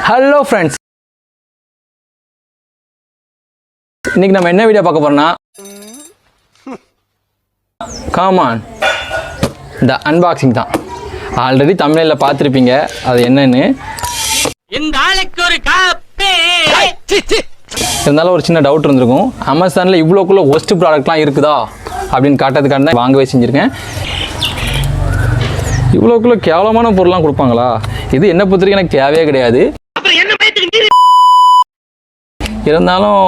Hello friends, இன்னைக்கு நம்ம என்ன வீடியோ பார்க்க போறோம்னா காமான் இந்த அன்பாக்சிங் தான். ஆல்ரெடி தமிழில் பார்த்துருப்பீங்க அது என்னன்னு. இருந்தாலும் ஒரு சின்ன டவுட் இருந்திருக்கும், அமேசானில் இவ்வளோக்குள்ள ஒஸ்ட் ப்ராடக்ட்லாம் இருக்குதா அப்படின்னு காட்டுறதுக்காக தான் வாங்கவே செஞ்சுருக்கேன். இவ்வளோக்குள்ள கேவலமான பொருள்லாம் கொடுப்பாங்களா? இது என்ன பொறுத்தவரைக்கும் எனக்கு தேவையே கிடையாது. இருந்தாலும்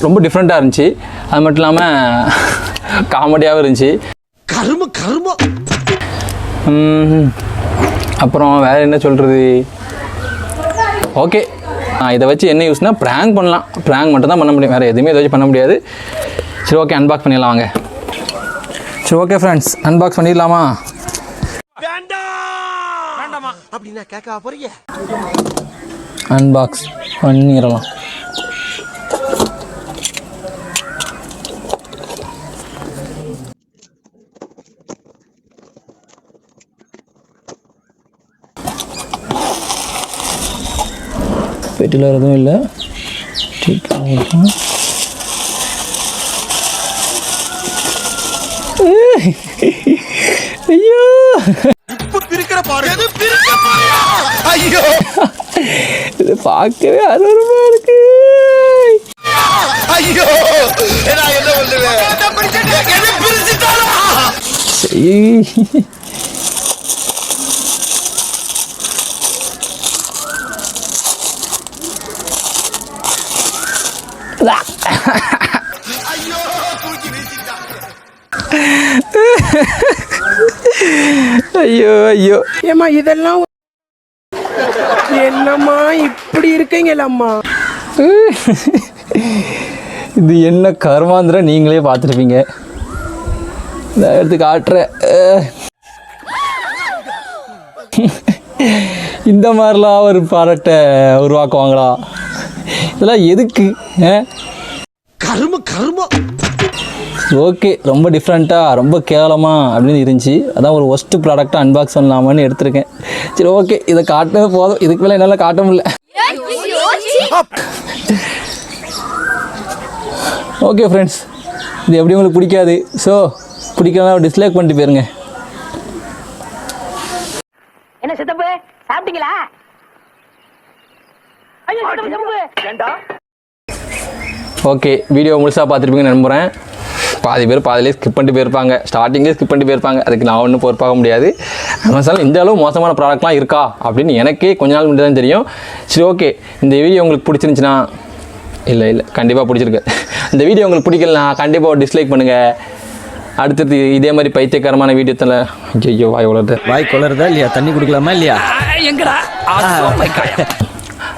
ரொம்ப டிஃப்ரெண்ட்டாக இருந்துச்சு. அது மட்டும் இல்லாமல் காமெடியாகவும் இருந்துச்சு. அப்புறம் வேறு என்ன சொல்கிறது? ஓகே, இதை வச்சு என்ன யூஸ்னால் ப்ராங்க் பண்ணலாம். ப்ராங்க் மட்டும் தான் பண்ண முடியும், வேறு எதுவுமே இதை வச்சு பண்ண முடியாது. சரி, ஓகே, அன்பாக்ஸ் பண்ணிடலாம் வாங்க. சரி, ஓகே ஃப்ரெண்ட்ஸ், அன்பாக்ஸ் பண்ணிடலாமா? அன்பாக்ஸ் பண்ணிடலாம். பெட்டியில் எதுவும் இல்லை. ஐயோ, இது பார்க்கவே அருவருப்பா இருக்கு. ஐயோ ஐயோ, ஏம்மா இதெல்லாம் என்னம்மா இப்படி இருக்கீங்களம்மா? இது என்ன கர்மாந்திர நீங்களே பார்த்துருப்பீங்க. நான் எடுத்து காட்டுறேன். இந்த மாதிரிலாம் ஒரு ப்ராடக்டை உருவாக்குவாங்களா? இதெல்லாம் எதுக்கு? ஓகே, ரொம்ப டிஃப்ரெண்ட்டாக ரொம்ப கேவலமாக அப்படின்னு இருந்துச்சு. அதான் ஒரு ஒஸ்ட்டு ப்ராடக்டாக அன்பாக்ஸ் பண்ணலாமான்னு எடுத்திருக்கேன். சரி, ஓகே, இதை காட்டினது போதும். இதுக்கு மேலே என்னால் காட்ட முடியல. ஓகே ஃப்ரெண்ட்ஸ், இது எப்படி உங்களுக்கு பிடிக்காது. ஸோ பிடிக்கலாம், டிஸ்லைக் பண்ணிட்டு போயிருங்க. என்ன சித்தப்பு சாப்பிட்டீங்களா? ஓகே, வீடியோ முழுசாக பார்த்துருப்பீங்கன்னு நம்புகிறேன். பாதி பேர் பாதிலே ஸ்கிப் பண்ணிட்டு போயிருப்பாங்க, ஸ்டார்டிங்லேயே ஸ்கிப் பண்ணிட்டு போயிருப்பாங்க. அதுக்கு நான் ஒன்றும் பொறுப்பாக முடியாது. அமேசானில் இந்த அளவு மோசமான ப்ராடக்ட்லாம் இருக்கா அப்படின்னு எனக்கே கொஞ்ச நாள் முன்னாடி தான் தெரியும். சரி, ஓகே, இந்த வீடியோ உங்களுக்கு பிடிச்சிருந்துச்சுன்னா, இல்லை கண்டிப்பாக பிடிச்சிருக்கு. இந்த வீடியோ உங்களுக்கு பிடிக்கலனா கண்டிப்பாக டிஸ்லைக் பண்ணுங்கள். அடுத்தது இதே மாதிரி பைத்தியக்காரமான வீடியோத்தில் ஐயோ வாய் வளருது, வாய் கொளருதா இல்லையா? தண்ணி குடிக்கலாமா இல்லையா? எங்கடா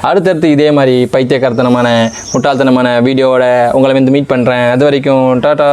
அடுத்தடுத்து இதே மாதிரி பைத்தியக்காரத்தனமான முட்டாள்தனமான வீடியோவோட உங்களை வந்து மீட் பண்ணுறேன். அது வரைக்கும் டாடா.